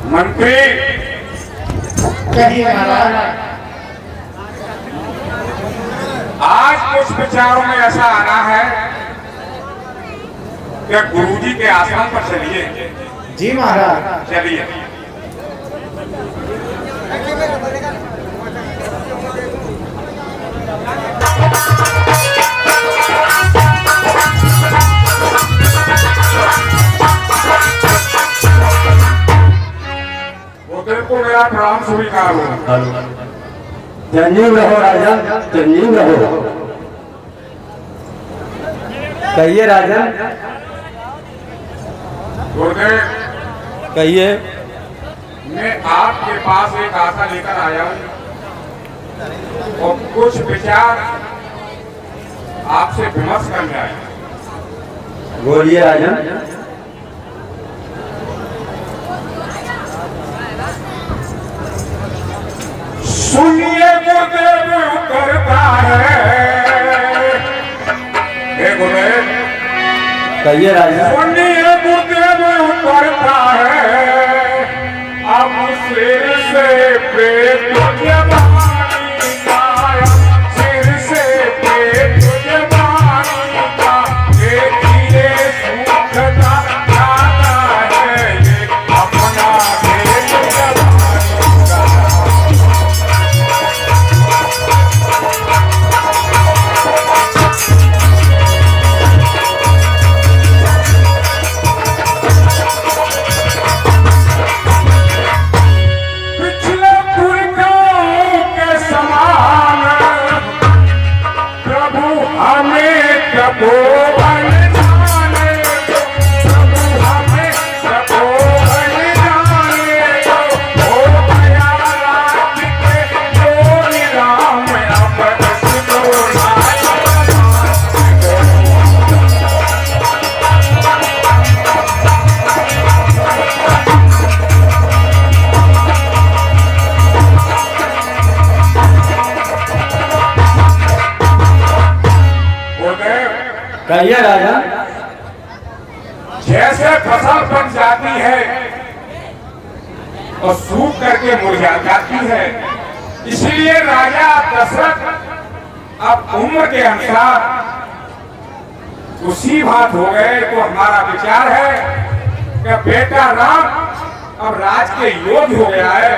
मंत्री कहिए महाराज। आज कुछ विचारों में ऐसा आना है कि गुरुजी के आश्रम पर चलिए। जी महाराज। चलिए। वो को मेरा प्रणाम स्वीकार हो। जंजीव रहो राजन, जंजीव रहो। कहिए राजन। गुरुदेव कहिए। मैं आपके पास एक आशा लेकर आया हूँ और कुछ विचार आपसे विमर्श करने आया। बोलिए राजन। सुनिए गुरुदेव करता है। गुरुदेव कहिए राजन। सुनिए गुरुदेव करता है। अब सिर से पेट जवानी का, सिर से पेट जवानी का, देखिए सूखता जाता है ये अपना पेट जवानी का। कहिए राजा। जैसे फसल बन जाती है और सूख करके मुरझा जाती है, इसलिए राजा दशरथ अब उम्र के अनुसार उसी बात हो गए। तो हमारा विचार है कि बेटा राम अब राज के योग्य हो गया है,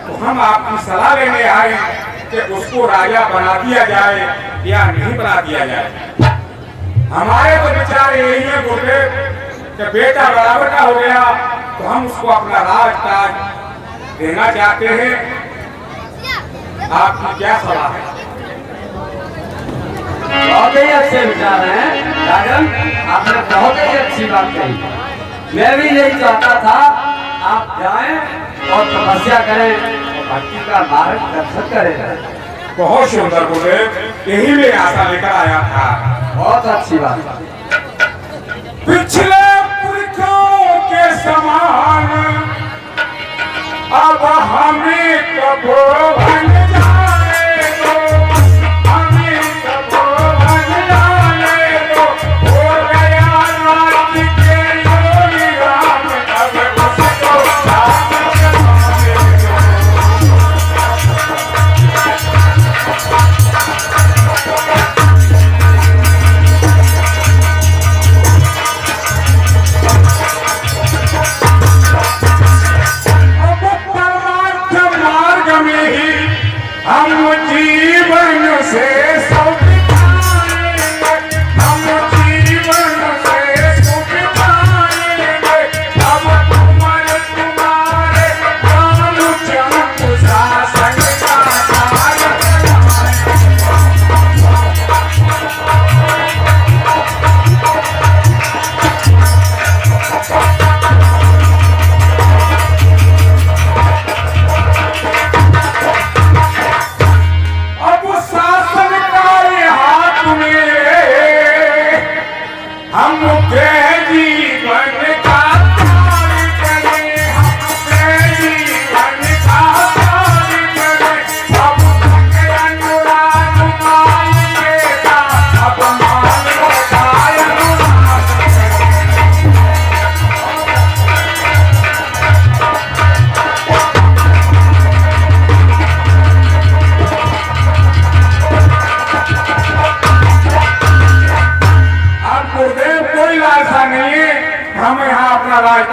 तो हम आपकी सलाह लेने आए कि उसको राजा बना दिया जाए या नहीं बना दिया जाए। हमारे तो विचार यही है गुरुदेव कि बेटा बराबर का हो गया तो हम उसको अपना राज ताज देना चाहते हैं। आपकी क्या सलाह है? बहुत ही अच्छे विचार हैं राजन, आपने बहुत ही अच्छी बात कही। मैं भी यही चाहता था आप जाएं और तपस्या करें और भक्ति का मार्गदर्शन करें। बहुत सुंदर गुरुदेव, यही मैं आशा लेकर आया था। बहुत अच्छी बात। पिछले पुरखों के समान अब हमें कबो बन जाने दो, हमें कबो बन जाने दो। हो गया राज्य के योगी राम, अब उसको राज जमाने दो।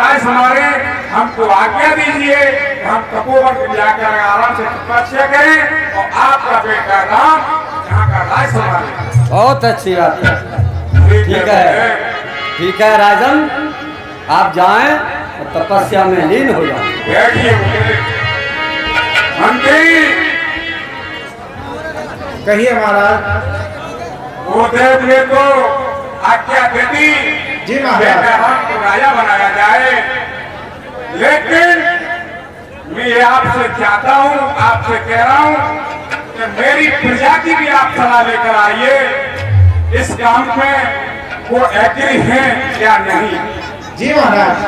राज संभाले, हमको आज्ञा दीजिए, हम तपोवन में जाकर आराम से तपस्या करें और आपका बेटा राम यहाँ का राज संभाले। बहुत अच्छी बात है। ठीक है राजन, आप जाएं और तपस्या में लीन हो जाएं। बैठिए मंत्री। कहिए महाराज। वो देव ने तो आज्ञा दे दी जी महाराज। राम को राजा बनाया जाए, लेकिन मैं ये आपसे चाहता हूँ, आपसे कह रहा हूँ कि मेरी प्रजा की भी आप सलाह लेकर आइए, इस काम में वो एग्री हैं या नहीं। जी महाराज।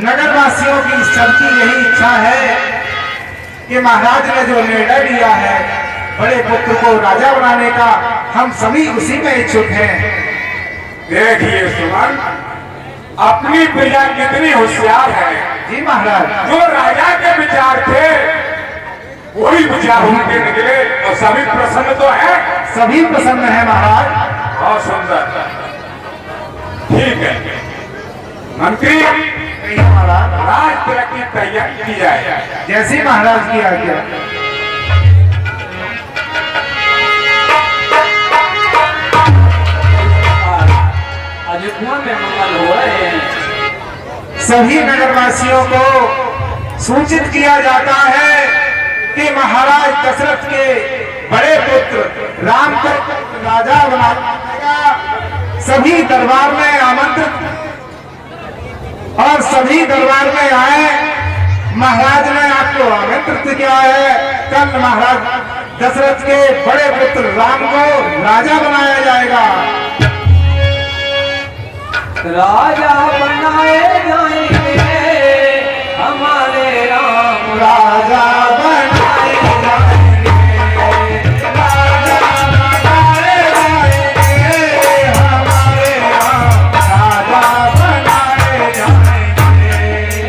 नगरवासियों की सबकी यही इच्छा है कि महाराज ने जो निर्णय लिया है बड़े पुत्र को राजा बनाने का, हम सभी उसी में इच्छुक हैं। देखिए सुमन, अपनी प्रजा कितनी होशियार है। जी महाराज। जो राजा के विचार थे वही विचार उनके निकले और सभी प्रसन्न तो है। सभी प्रसन्न है महाराज। बहुत सुंदर। ठीक है मंत्री, महाराज राज तिलक की तैयारी की जाए। जैसी महाराज की आज्ञा। अयोध्या में मंगल हो रहे हैं। सभी नगरवासियों को सूचित किया जाता है कि महाराज दशरथ के बड़े पुत्र राम को राजा बनाएगा। सभी दरबार में आमंत्रित और सभी दरबार में आए। महाराज ने आपको आमंत्रित किया है। कल महाराज दशरथ के बड़े पुत्र राम को राजा बनाया जाएगा। राजा बनाए जाएंगे हमारे राम। राजा बनाए जाएंगे, राजा बनाए जाएंगे हमारे राम। राजा बनाए जाएंगे,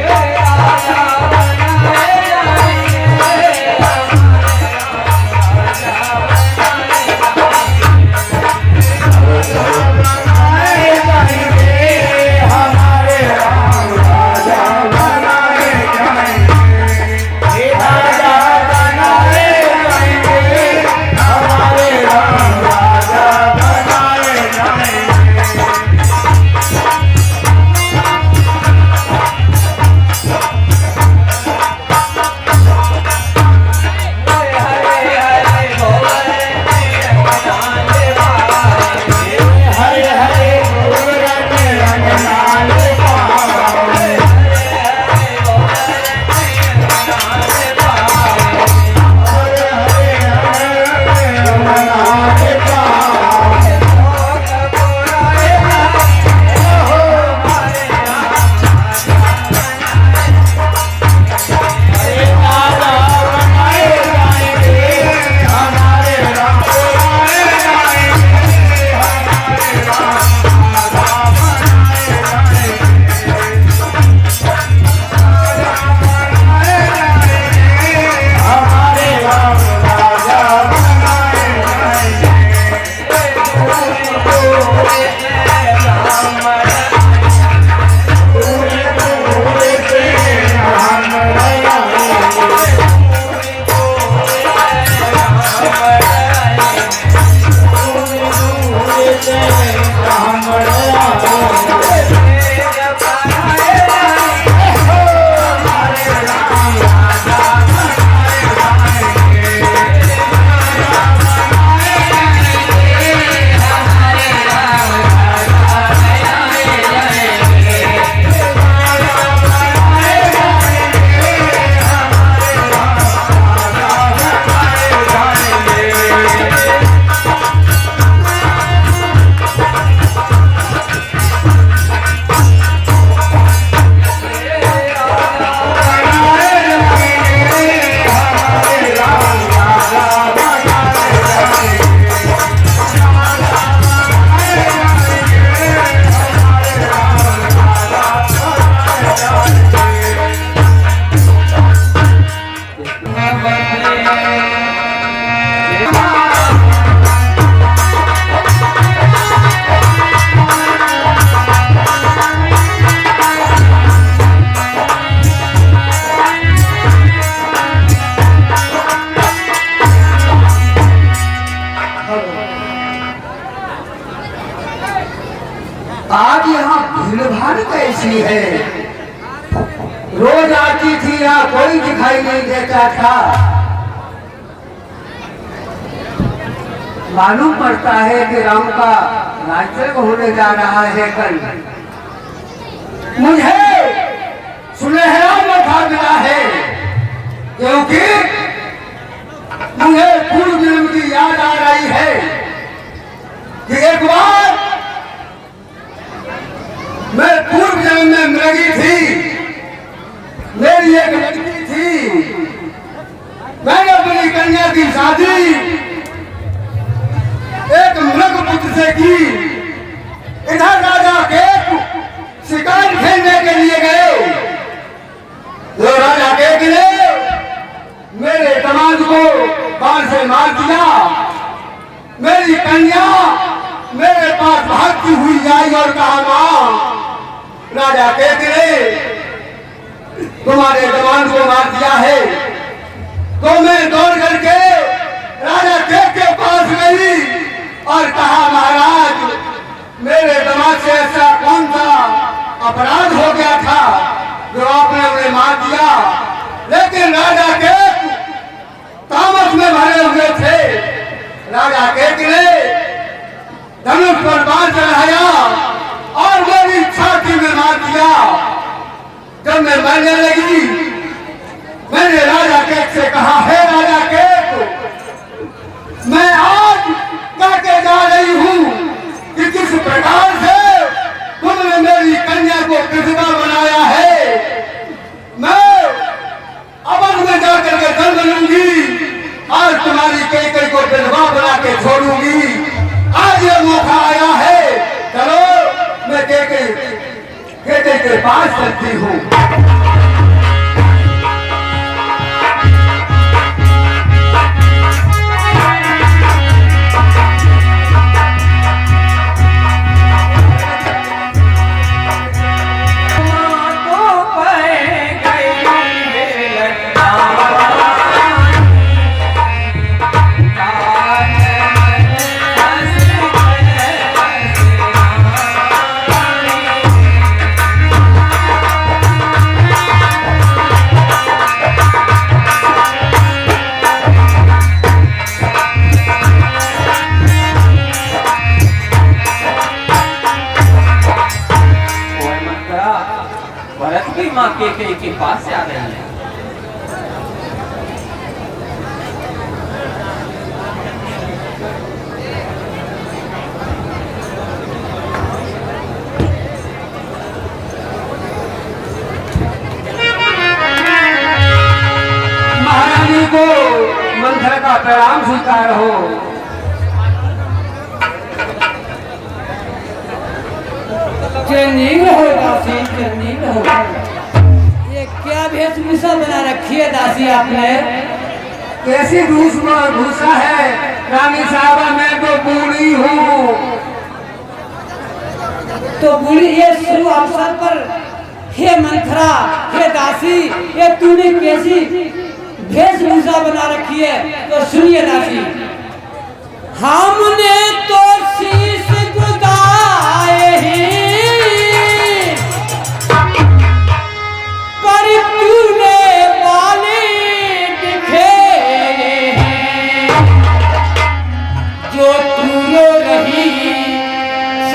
राजा बनाए बनाए जाएंगे हमारे राम। आज यहाँ भीड़ भाड़ कैसी है? रोज आती थी यहाँ कोई दिखाई नहीं देता था। मालूम पड़ता है कि राम का राज्य होने जा रहा है कल। मुझे सुनहरा मौका मिला है, क्योंकि मुझे पूर्व जन्म की याद आ रही है कि एक बार मैं पूर्व जन्म में मृगी थी, मेरी एक लड़की थी, मैंने अपनी कन्या की शादी एक मृग पुत्र से की। इधर राजा के शिकार खेलने के लिए गए, तो राजा के ने मेरे दामाद को बाण से मार दिया। मेरी कन्या मेरे पास भागती हुई आई और कहा, मां, राजा के ने तुम्हारे दामाद को मार दिया है। तो मैं दौड़ करके राजा के पास गई और कहा, महाराज, मेरे दामाद से ऐसा कौन सा अपराध हो गया था जो आपने उन्हें मार दिया? लेकिन राजा के तामस में भरे हुए थे। राजा के ने धनुष पर बाण चढ़ाया और मेरी छाती में मार दिया। जब मैं मरने लगी, मैंने राजा केक से कहा, हे राजा केक, मैं आज कहके जा रही हूँ कि किस प्रकार से तुमने मेरी कन्या को विधवा बनाया है। मैं अवध में जाकर के जन्म लूंगी और तुम्हारी केके को विधवा बना के छोड़ूंगी। आज ये मौका आया है, चलो मैं केके के पास चलती हूँ। के पास से आ रही है। महारानी को मंत्र का प्रणाम स्वीकार हो। ट्रेनिंग हो दासी, ट्रेनिंग हो। ये क्या वेशभूषा बना रखी है दासी आपने? कैसी भूषा है रानी साहबा, मैं तो बूढ़ी हूँ। तो बूढ़ी, ये शुरू अवसर पर हे मंथरा, हे दासी, ये तूने कैसी वेशभूषा बना रखी है? तो सुनिए दासी, हमने तो शीश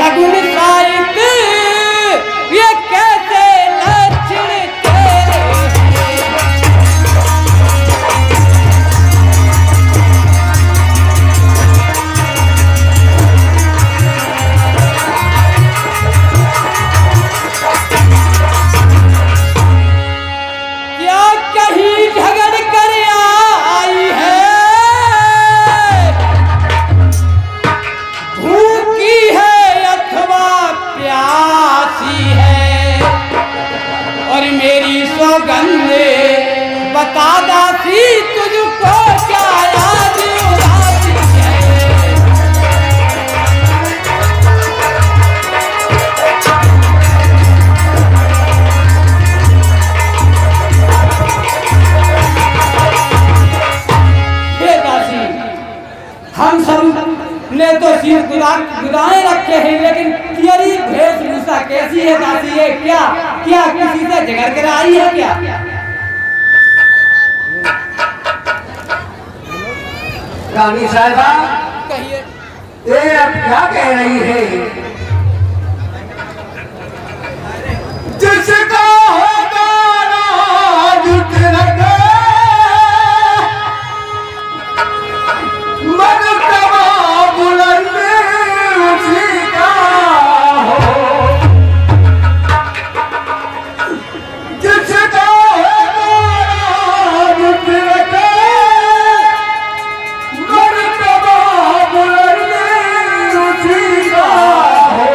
सगुन साहित्य ये कैसे लक्षण तेरे क्या कहीं झगड़ कर आई है भूखी है अथवा प्यासी है और मेरी सौगंध बता दासी तुझको क्या याद उदासी है हे दासी हम सब ने तो सिर गुदाए रखे हैं लेकिन तेरी वेशभूषा कैसी है दासी ये क्या क्या किसी से झगड़ कर आई है क्या रानी साहिबा कहिए ये अब क्या कह रही है? जिसका होगा राज तिलक, मर्तबा बुलंद उसी का हो। जिसका होगा राज तिलक, मर्तबा बुलंद उसी का हो।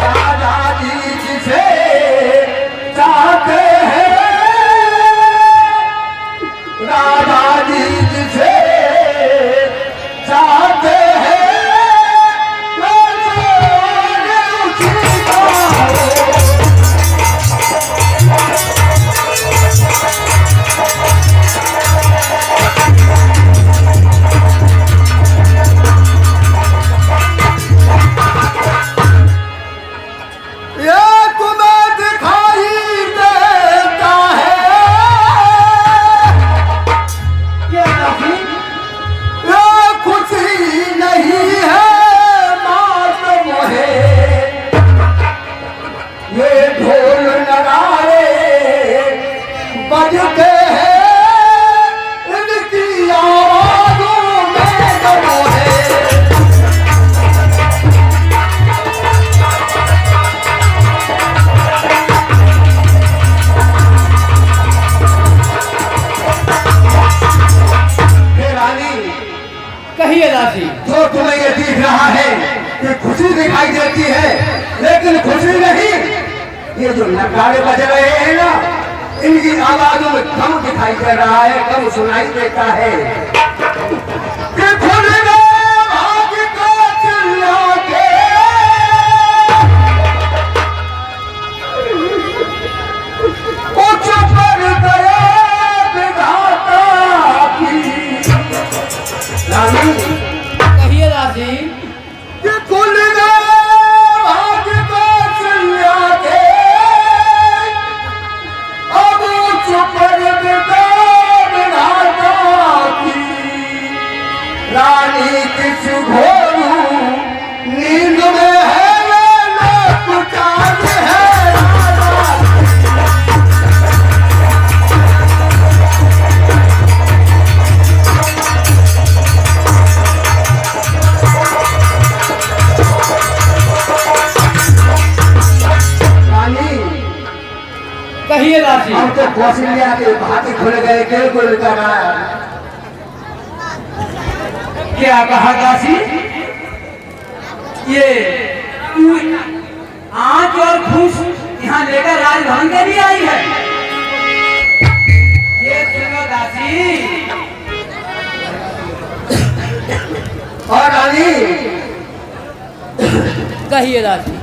राजा जी जिसे चाहते हैं, राजा जी जिसे चाहते हैं, उसी का हो। ये तुम्हें दिखाई देता है, क्या दासी ये खुशी नहीं है मातम है। ये ढोल नगाड़े बजते हैं, इनकी आवाज़ों में दम है। हे रानी, कहिए दासी जो तुम्हें ये दिख रहा है कि खुशी दिखाई देती है, लेकिन खुशी नहीं, ये जो नगाड़े बज रहे हैं ना, इनकी आवाजों में कम दिखाई दे रहा है, कम सुनाई देता है। कि खुल गए भाग्य को चिल्ला के, कुछ पर गया विधाता की। रानी, कहिए दासी कि खुल गए भाग्य को चिल्ला के, अब चुपर विधाता की। रानी किस घोरू नींद में है, लोग चांद है राजा। रानी, कहिए दासी हम तो कौशल्या के भाग्य खुल गए, बिल्कुल कराया। क्या कहा दासी ये तू आंच और खुश यहाँ लेकर राजभवन के लिए आई है ये सुनो दासी और रानी, कहिए दासी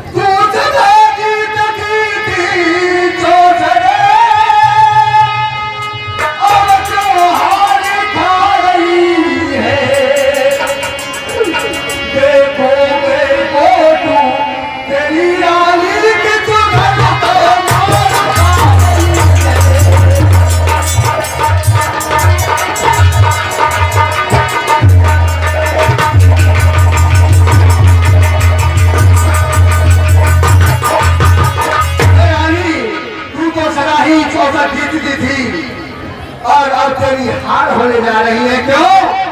भागे जा रही है क्यों?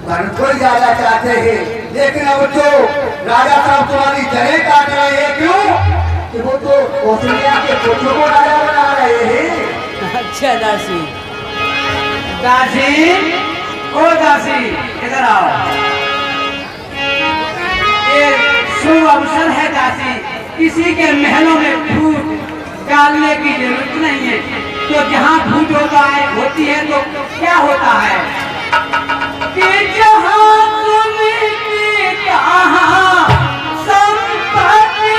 भरत को ही ज्यादा चाहते हैं, लेकिन अब तो राजा साहब तुम्हारी जड़ें काट रहे हैं। क्यों? कि वो तो कौशल्या के पुत्रों को राजा बना रहे हैं। अच्छा दासी, दासी, ओ दासी, इधर आओ। ये शुभ अवसर है दासी, किसी के महलों में फूट डालने की जरूरत नहीं है। तो जहाँ फूट होती है तो क्या होता है कि जहाँ तुमकी कहाँ संपत्ति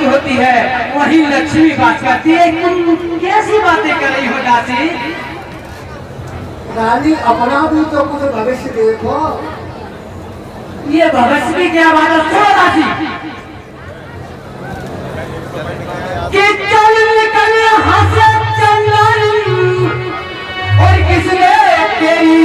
होती है वही लक्ष्मी बात करती है। तुम कैसी बातें कर रही हो दासी? रानी अपना भी तो कुछ भविष्य देखो। ये भविष्य की क्या बात है? सुनो दासी, कि चल निकल यहाँ से चंदन और किसने तेरी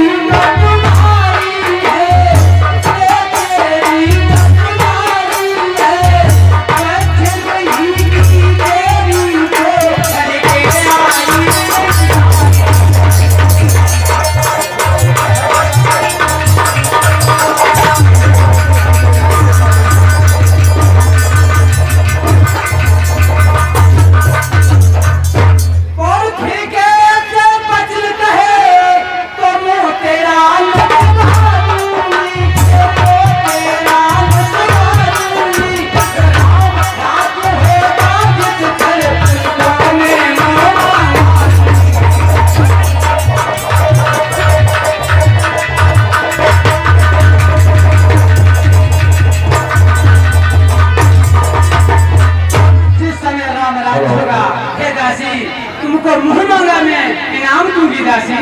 होगा। हे दासी, तुमको मुंह मांगा मैं इनाम दूंगी दासी।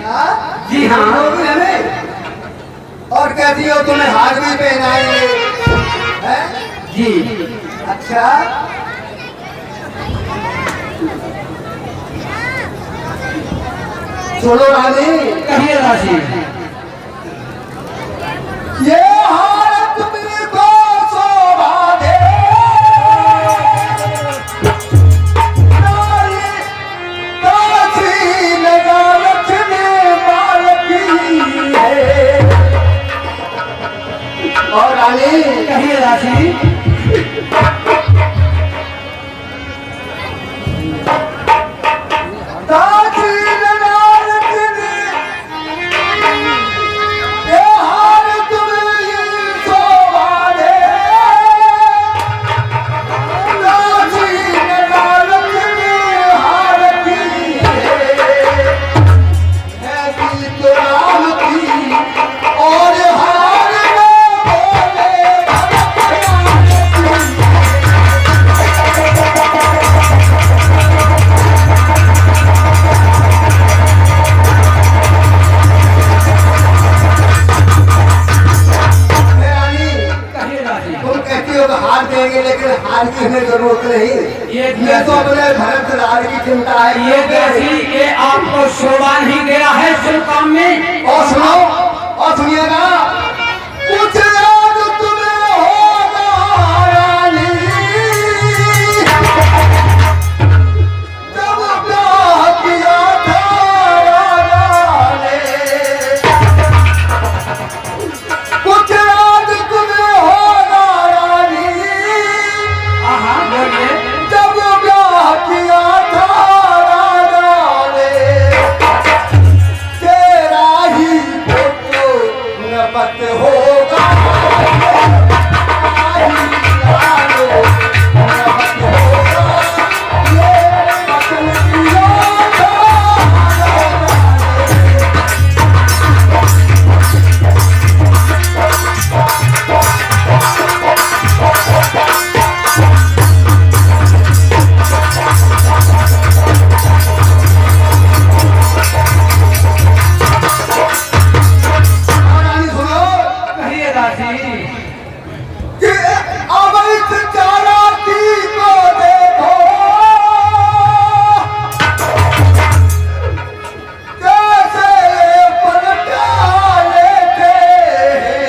हाँ? जी हाँ। दोगी हमें? और कहती हो तुम्हें हार भी पहनाएंगे हैं? जी अच्छा, सुनो रानी, कहिए दासी। ये हार तुमको शोभा दे, नारी दासी लगा रखने बालकी है। और रानी, कहिए दासी। दासी लगा रखने, ये हार तुम्हें शोभा दे, दासी लगा रखने हार की है गीत राम की। और हार में बोले रानी, कहिए दासी। तुम कहती हो कि हार देंगे, लेकिन हार की हमें जरूरत नहीं। ये तो अपने भरत लाल की चिंता है। ये दासी, ये आपको शोभा नहीं दे रहा है शुभ काम में। और सुनो, और सुनिएगा, कुछ याद तुम्हें होगा रानी, जब ब्याह किया था राजा ने। कुछ याद तुम्हें होगा रानी, हाँ बोलिए। जब ब्याह किया था राजा ने। तेरा ही पुत्र नपत होगा, तेरा ही लालो नपत होगा, ये वचन दिया था राजा ने। और रानी सुनो कहिए दासी। कि अवैध चालाकी को देखो, कैसे पलटा लेते हैं।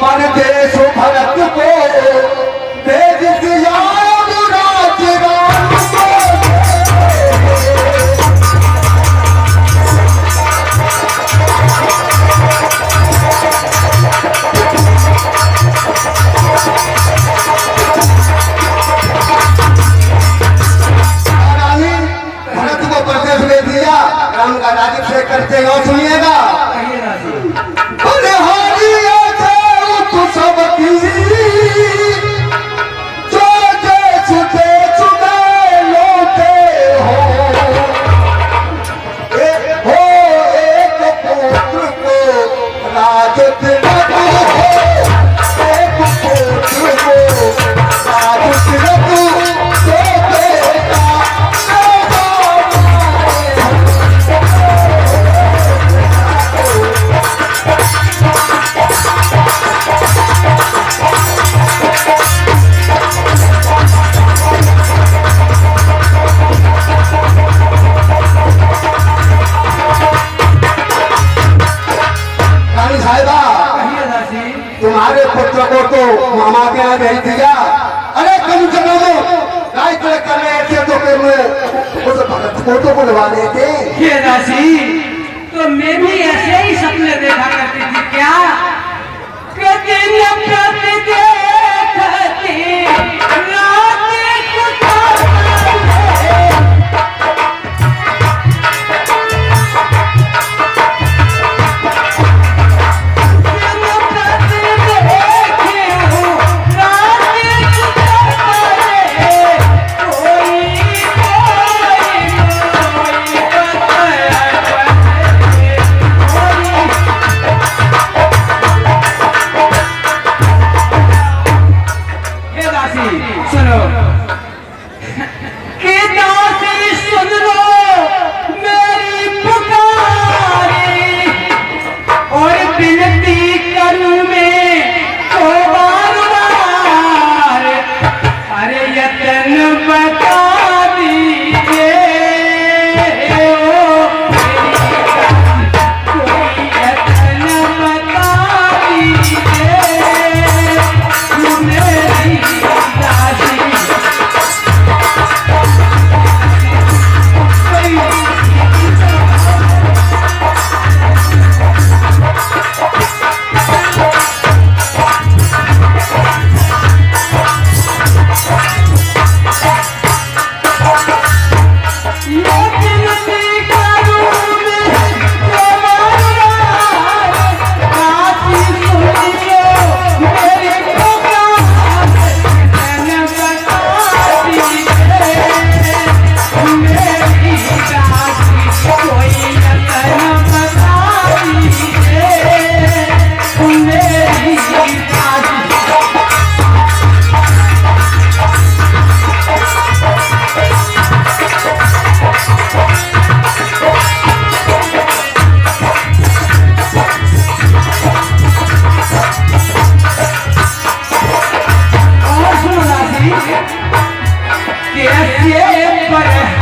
परदेश भरत को भेज दिया राज राम को। रानी, भरत को परदेश भेज दिया, राम का राज्य करते। और सुनिएगा, कहिए दासी। अरे हारिया थे तू सबकी, जो जे छुटे छुटे लोटे हो। एक पुत्र को राज तिलक हो, एक पुत्र को राज तिलक दो बेटा रानी साहिबा, कहिए दासी। तुम्हारे पुत्र को तो मामा के यहाँ भेज दिया। अरे कम जगह में राइट कर रहे थे तो फिर मैं उस भरत को तो बुलवा लेते। हे दासी, तो मैं भी ऐसे ही सपने देखा करती थी क्या? कभी न कभी देखती रात कुछ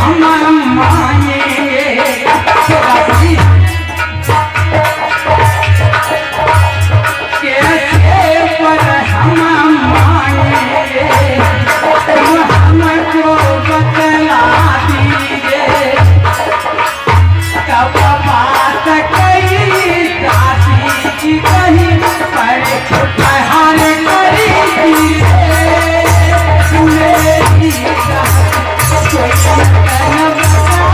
हम मांगेंगे दासी कैसे पर हम मांगेंगे हमको बतला दीजिए कब बात कही दासी की कहीं पर बहार करी मेरी कोई कहना बता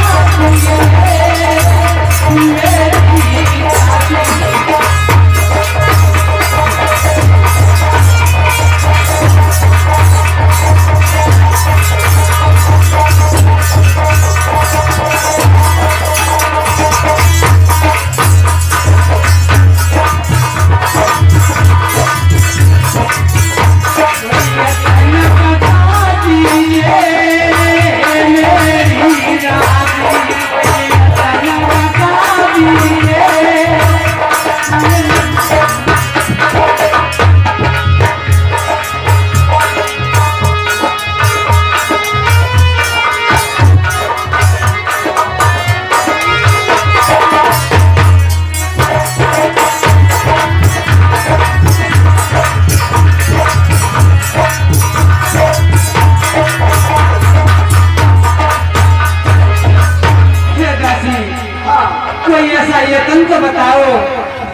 तो बताओ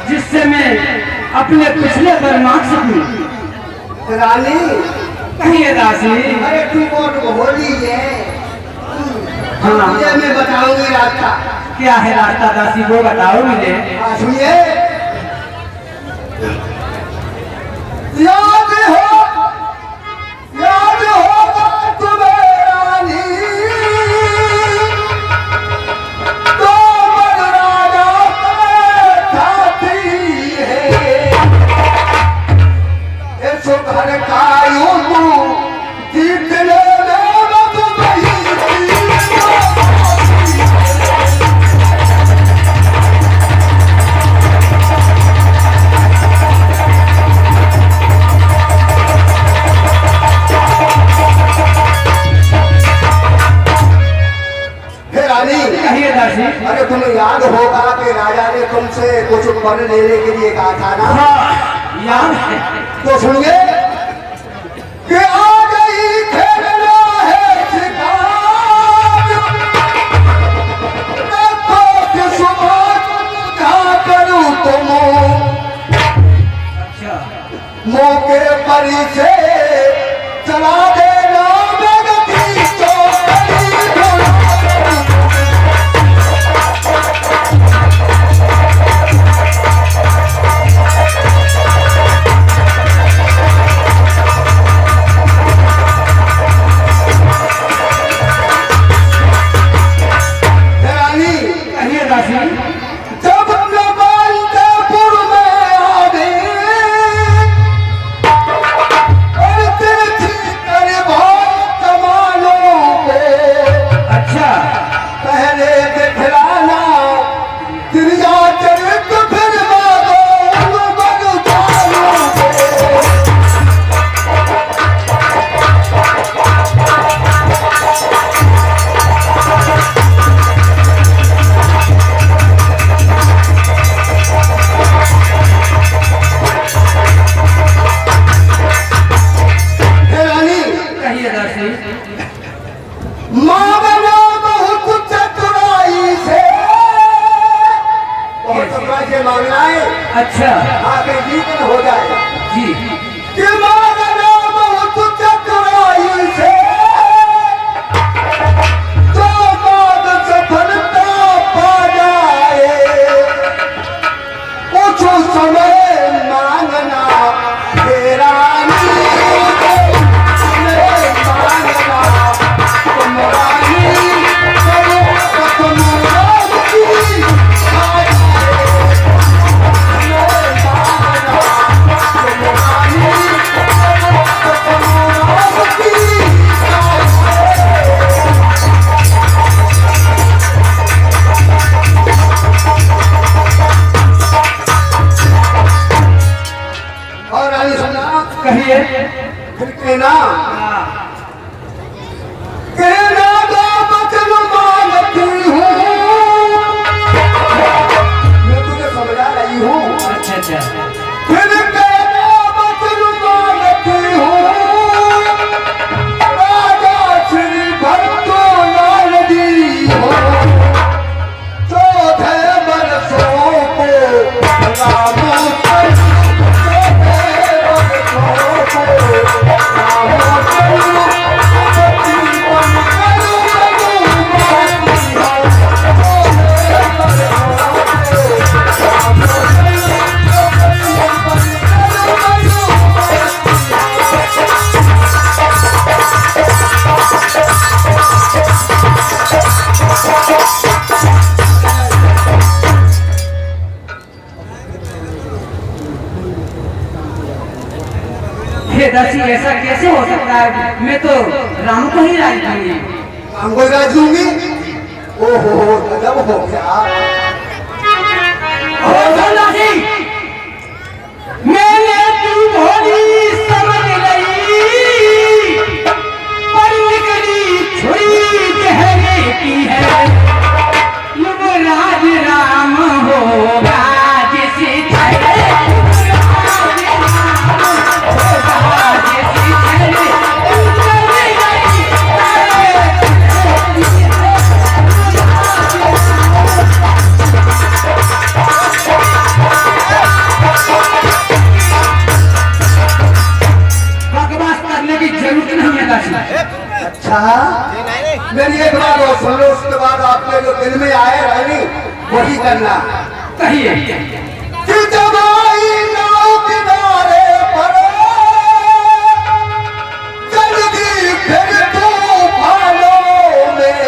जिससे मैं अपने पिछले पर मांग सकूं। रानी कहिए दासी। अरे तू कौन होली है? हाँ ये मैं बताऊंगी रास्ता। क्या है रास्ता दासी वो बताओ मुझे। सुनिए याद होगा तुम्हें रानी तो राजा खाती है ऐसो घर का जीतने अरे तुम्हें याद होगा कि राजा ने तुमसे कुछ वन लेने के लिए कहा था ना? हाँ याद है। तो सुनिए कि आ गई खेलना है शिकार देखो कि सुबह क्या करूं तुम मौके पर से चला देना बेगती तो जब नवालपुर में आ गए और तिरछी कर बहुत कमालों को अच्छा पहले दिखलाना तिरिया चरित फिर मांगो बनु चालों को माँ बना बहुत चतुराई से मांगना है। अच्छा आगे जीवन हो जाए जी कि माँ बना बहुत चतुराई से तो बाद सफलता पा जाए कुछ समय मांगना तेरा ऐसा कैसे हो सकता है? मैं तो राम को ही राज दूंगी। हमको राज दूंगी? ओहो गजब हो गया। मैंने तू भोली समझ गई, पर निकली छुरी कहने की है। युवराज राम होगा जिसे अच्छा मेरी एक बात और सुन लो, उसके बाद आपके जो दिल में आए रानी वही करना। कहिए। कि जब आई नाव किनारे पर जल्दी फिर तूफानों में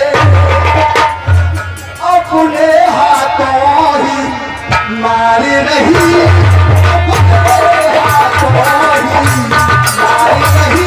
अपने हाथों ही मारी नहीं, अपने हाथों ही मारी नहीं।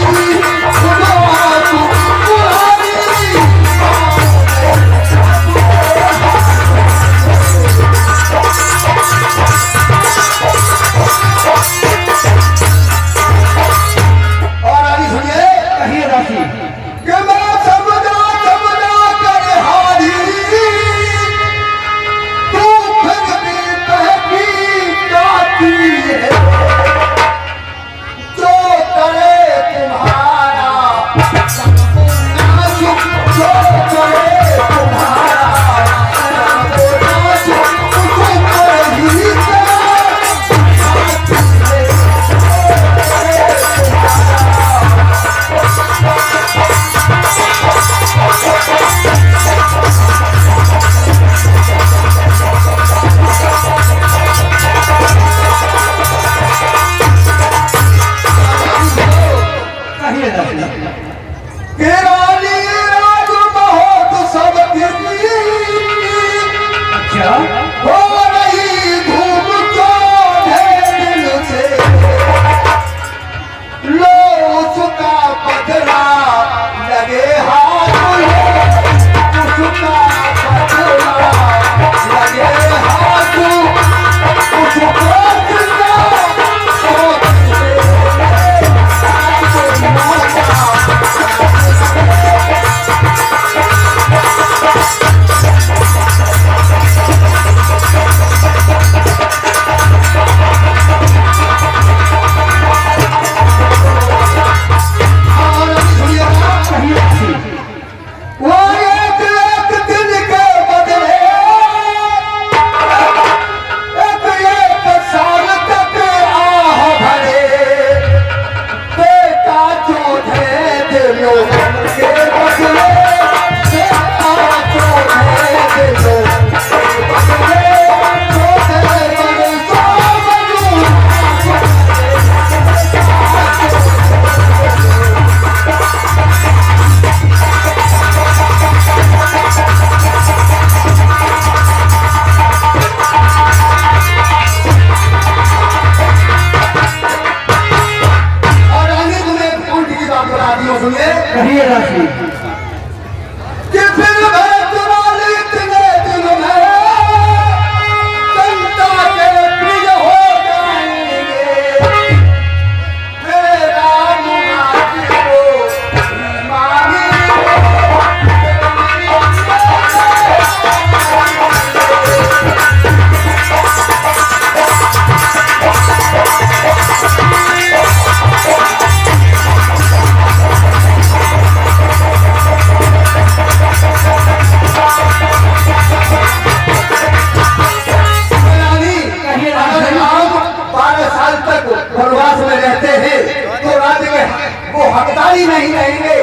हकदारी नहीं रहेंगे।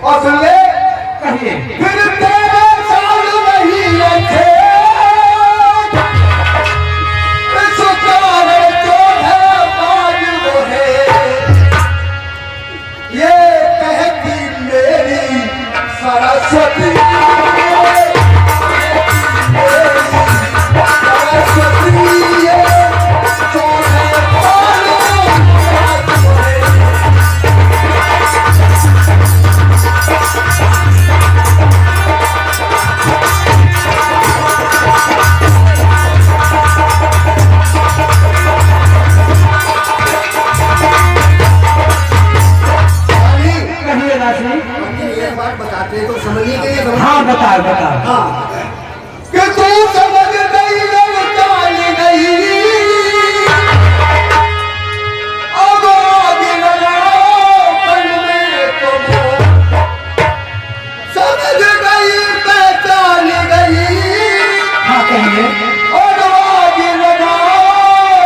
और सुन ले, कहिए। फिर तेरे साल नहीं रखे सुचारे जो है बाज वो है, ये कहती मेरी सरस्वती सरस्वती ये तो समझने के लिए हाँ बताओ बताओ। हाँ कि तू समझ गई मैं जान गई अब आगे लगाओ पल में तुम समझ गई पहचान गई। हाँ कहिए। और आगे लगाओ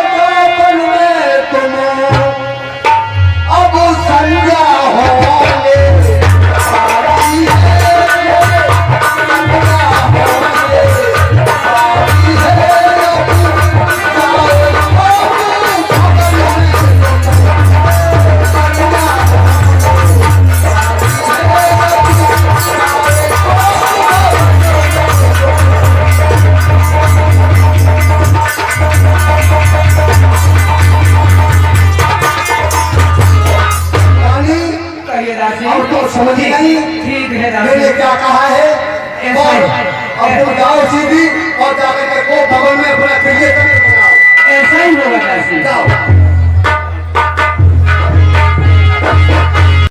पल में तुम अब संज्ञा होने वाली है। कहिए दासी। अब तो समझी नहीं ठीक है मैंने दासी। क्या कहा है। ऐसा और ही। अब तुम जाओ सीधी और जाकर के को भवन में अपना क्रिएटर बनाओ। ऐसा ही होगा दासी। जाओ।